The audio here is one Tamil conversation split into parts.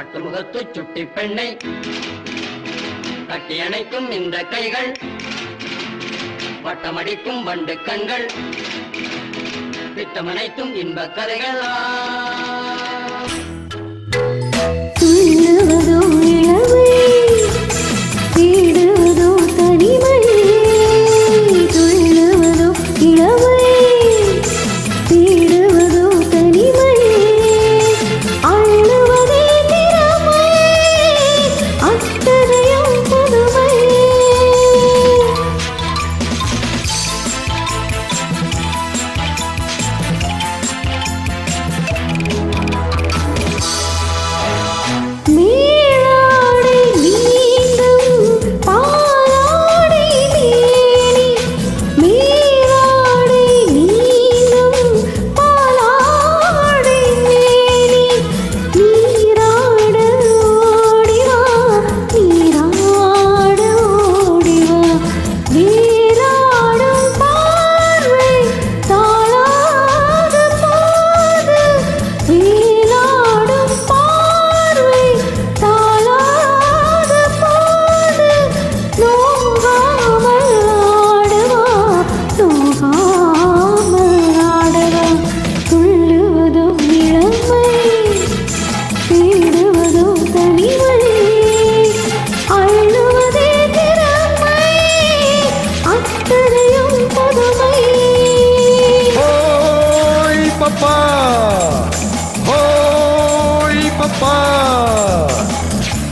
பட்டு முகத்து சுட்டி பெண்ணை கட்டி அணைக்கும் இந்த கைகள் வட்டமடிக்கும் வண்டு கண்கள் திட்டமனைத்தும் இன்ப கதைகள்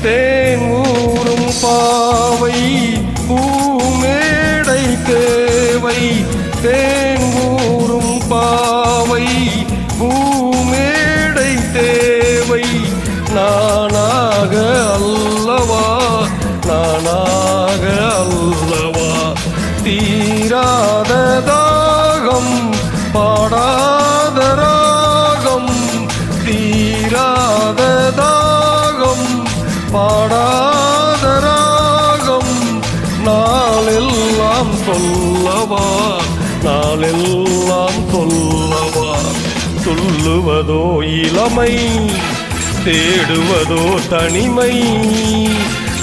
தேனூரும் பாவை பூமேடை தேவை தேனூரும் பாவை பூமேடை தேவை நானாக அல்லவா நானாக அல்லவா தீராத தாகம் பாடாத ராகம் தீராத தாகம் பாடாத ராகம் நாளெல்லாம் சொல்லவா நாளெல்லாம் சொல்லவா சொல்லுவதோ இளமை தேடுவதோ தனிமை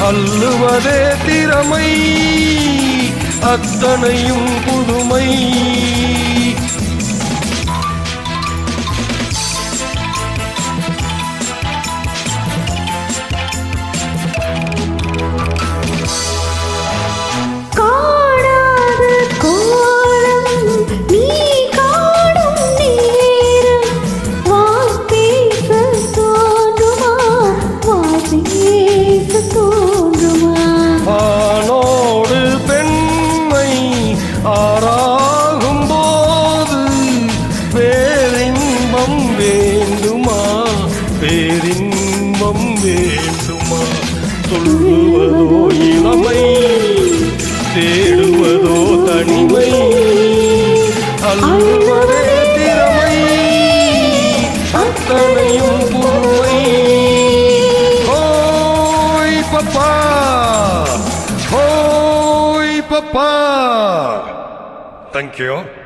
அல்லுவதே திறமை அத்தனையும் புதுமை ஆணோடு பெண்மை ஆறாகும் போது பேரின்பம் வேண்டுமா பேரின்பம் வேண்டுமா சொல்லுவதோ இளமை தேடுவதோ தனிமை அல்லுவதே திறமை அத்தனையும் புதுமை Papa! Hoi, Papa! Thank you.